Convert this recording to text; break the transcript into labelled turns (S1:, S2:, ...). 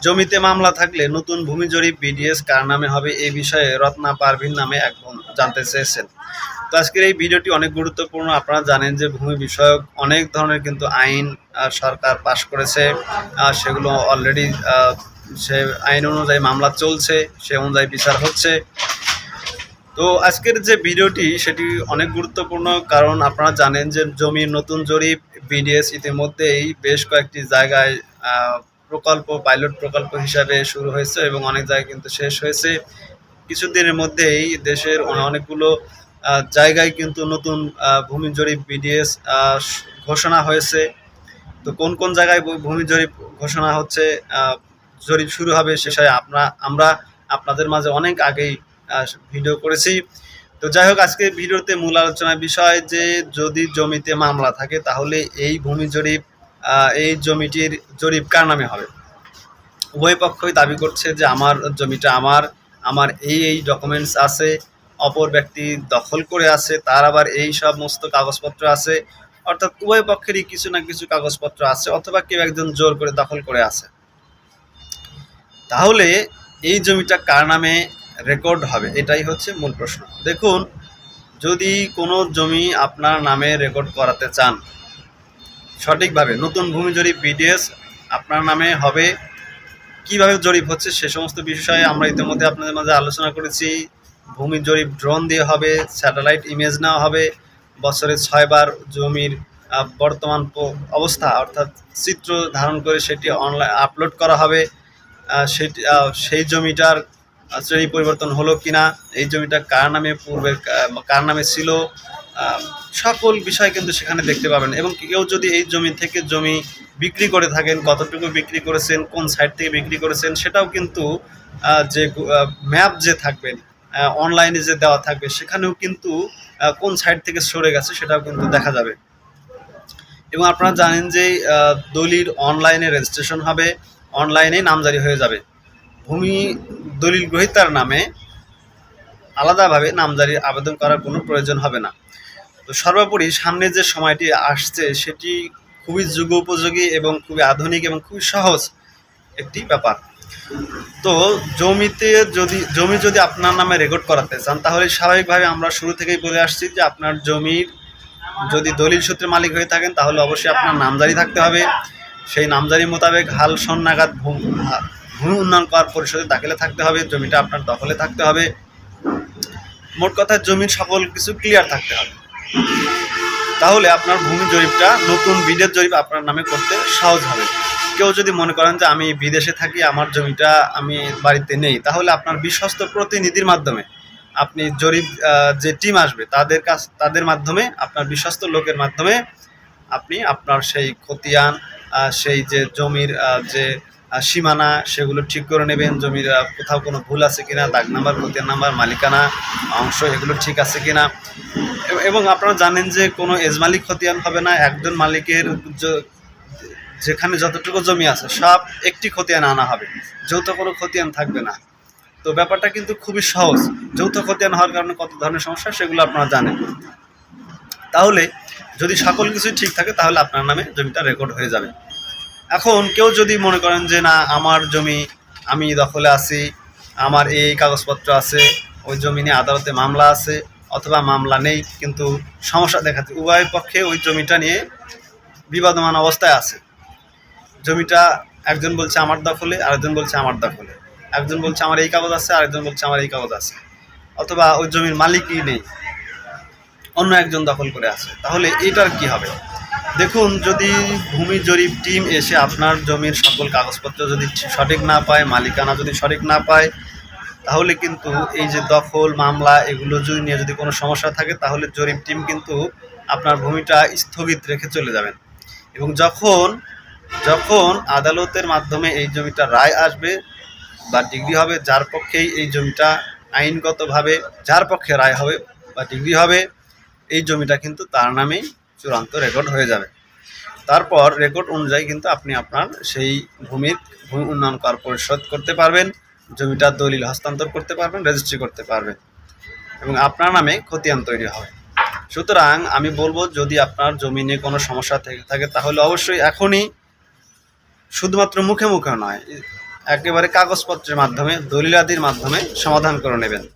S1: জমিতে মামলা থাকলে নতুন ভূমি জরিপ বিডিএস কার নামে হবে, এই বিষয়ে রত্না পারভিন নামে এক বোন জানতে চেয়েছেন। তো আজকের এই ভিডিওটি অনেক গুরুত্বপূর্ণ। আপনারা জানেন যে ভূমি বিষয়ক অনেক ধরনের কিন্তু আইন সরকার পাশ করেছে, সেগুলো অলরেডি সে আইন অনুযায়ী মামলা চলছে, সে অনুযায়ী বিচার হচ্ছে। তো আজকের যে ভিডিওটি সেটি অনেক গুরুত্বপূর্ণ, কারণ আপনারা জানেন যে জমির নতুন জরিপ বিডিএস ইতিমধ্যেই বেশ কয়েকটি জায়গায় পাইলট প্রকল্প হিসাবে শুরু হয়েছে এবং অনেক জায়গায় কিন্তু শেষ হয়েছে। কিছুদিনের মধ্যেই দেশের অনেকগুলো জায়গায় কিন্তু নতুন ভূমি জরিপ বিডিএস ঘোষণা হয়েছে। তো কোন কোন জায়গায় ভূমি জরিপ ঘোষণা হচ্ছে, জরিপ শুরু হবে, সে বিষয়ে আমরা আপনাদের মাঝে অনেক আগেই ভিডিও করেছি। তো যাই হোক, আজকে ভিডিওতে মূল আলোচনার বিষয় যে যদি জমিতে মামলা থাকে তাহলে এই ভূমি জরিপ এই জমিটির জরিপ কার নামে হবে। উভয় পক্ষই দাবি করছে যে আমার জমিটা আমার এই ডকুমেন্টস আছে, অপর ব্যক্তি দখল করে আছে, তার আবার এই সমস্ত কাগজপত্র আছে। অর্থাৎ উভয় পক্ষেরই কিছু না কিছু কাগজপত্র আছে, অথবা কেউ একজন জোর করে দখল করে আছে। তাহলে এই জমিটা কার নামে রেকর্ড হবে, এটাই হচ্ছে মূল প্রশ্ন। দেখুন, যদি কোনো জমি আপনার নামে রেকর্ড করাতে চান সঠিকভাবে, নতুন ভূমি জরিপ বিডিএস আপনার নামে হবে। কিভাবে জরিপ হচ্ছে সে সমস্ত বিষয়ে আমরা ইতিমধ্যে আপনাদের মাঝে আলোচনা করেছি। ভূমি জরিপ ড্রোন দিয়ে হবে, স্যাটেলাইট ইমেজ নেওয়া হবে, বছরে 6 বার জমির বর্তমান অবস্থা অর্থাৎ চিত্র ধারণ করে সেটি অনলাইন আপলোড করা হবে। সেই জমিটার শ্রেণী পরিবর্তন হলো কিনা, এই জমিটা কার নামে পূর্বে কার নামে ছিল, সকল বিষয় কিন্তু সেখানে দেখতে পাবেন। এবং কেউ যদি এই জমি থেকে জমি বিক্রি করে থাকেন, কতটুকু বিক্রি করেছেন, কোন সাইড থেকে বিক্রি করেছেন, সেটাও কিন্তু যে ম্যাপ যে থাকবেন অনলাইনে যে দেওয়া থাকবে, সেখানেও কিন্তু কোন সাইড থেকে সরে গেছে সেটাও কিন্তু দেখা যাবে। এবং আপনারা জানেন যে দলিল অনলাইনে রেজিস্ট্রেশন হবে, অনলাইনে নামজারি হয়ে যাবে। ভূমি দলিল গ্রহীতার নামে আলাদাভাবে নামজারির আবেদন করার কোনো প্রয়োজন হবে না। তো সর্বোপরি সামনে যে সময়টি আসছে সেটি খুবই যুগোপযোগী এবং খুবই আধুনিক এবং খুবই সহজ একটি ব্যাপার। তো জমি যদি আপনার নামে রেকর্ড করাতে চান, তাহলে স্বাভাবিকভাবে আমরা শুরু থেকেই বলে আসছি যে আপনার জমির যদি দলিল সূত্রে মালিক হয়ে থাকেন তাহলে অবশ্যই আপনার নামজারি থাকতে হবে। সেই নামজারি মোতাবেক হাল সন নাগাদ ভূমি উন্নয়ন কর পরিষদে দাখিলে থাকতে হবে, জমিটা আপনার দখলে থাকতে হবে। মোট কথা জমির সকল কিছু ক্লিয়ার থাকতে হবে। তাহলে আপনার ভূমি জরিপটা নতুন বিডের জরিপ আপনার নামে করতে সহজ হবে। কেউ যদি মনে করেন যে আমি বিদেশে থাকি, আমার জমিটা আমি বাড়িতে নেই, তাহলে আপনার বিশ্বস্ত প্রতিনিধির মাধ্যমে আপনি জরিপ যে টিম আসবে তাদের মাধ্যমে, আপনার বিশ্বস্ত লোকের মাধ্যমে আপনি আপনার সেই খতিয়ান, সেই যে জমির যে সীমানা সেগুলো ঠিক করে নেবেন। জমির কোথাও কোনো ভুল আছে কিনা, দাগ নাম্বার, খতিয়ান নাম্বার, মালিকানা অংশ এগুলো ঠিক আছে কিনা। এবং আপনারা জানেন যে কোনো এজমালিক খতিয়ান হবে না। একজন মালিকের যেখানে যতটুকু জমি আছে সব একটি খতিয়ান আনা হবে, যৌথ কোনো খতিয়ান থাকবে না। তো ব্যাপারটা কিন্তু খুবই সহজ। যৌথ খতিয়ান হওয়ার কারণে কত ধরনের সমস্যা সেগুলো আপনারা জানেন। তাহলে যদি সকল কিছুই ঠিক থাকে তাহলে আপনার নামে জমিটা রেকর্ড হয়ে যাবে। এখন কেউ যদি মনে করেন যে না, আমার জমি আমি দখলে আছি, আমার এই কাগজপত্র আছে, ওই জমি নিয়ে আদালতে মামলা আছে, অথবা মামলা নেই কিন্তু সমস্যা দেখাচ্ছে, উভয় পক্ষে ওই জমিটা নিয়ে বিবাদমান অবস্থায় আছে। জমিটা একজন বলছে আমার দখলে, আরেকজন বলছে আমার দখলে, একজন বলছে আমার এই কাগজ আছে, আরেকজন বলছে আমার এই কাগজ আছে, অথবা ওই জমির মালিকই নেই, অন্য একজন দখল করে আছে। তাহলে এটার কি হবে? দেখুন, যদি ভূমি জরিপ টিম এসে আপনার জমির সকল কাগজপত্র যদি সঠিক না পায়, মালিকানা যদি সঠিক না পায়, তাহলে কিন্তু এই যে দখল মামলা এগুলো যদি নিয়ে যদি কোনো সমস্যা থাকে, তাহলে জরিপ টিম কিন্তু আপনার ভূমিটা স্থগিত রেখে চলে যাবেন। এবং যখন আদালতের মাধ্যমে এই জমিটা রায় আসবে বা ডিগ্রি হবে, যার পক্ষেই এই জমিটা আইনগতভাবে যার পক্ষে রায় হবে বা ডিগ্রি হবে, এই জমিটা কিন্তু তার নামেই চূড়ান্ত রেকর্ড হয়ে যাবে। তারপর রেকর্ড অনুযায়ী কিন্তু আপনি আপনার সেই ভূমি উন্নয়ন কর পরিশোধ করতে পারবেন, জমিটার দলিল হস্তান্তর করতে পারবেন, রেজিস্ট্রি করতে পারবেন এবং আপনার নামে খতিয়ান তৈরি হবে। সুতরাং আমি বলবো, যদি আপনার জমি নিয়ে কোনো সমস্যা থেকে থাকে তাহলে অবশ্যই এখনই, শুধুমাত্র মুখে মুখে নয়, একেবারে কাগজপত্রের মাধ্যমে, দলিলাদির মাধ্যমে সমাধান করে নেবেন।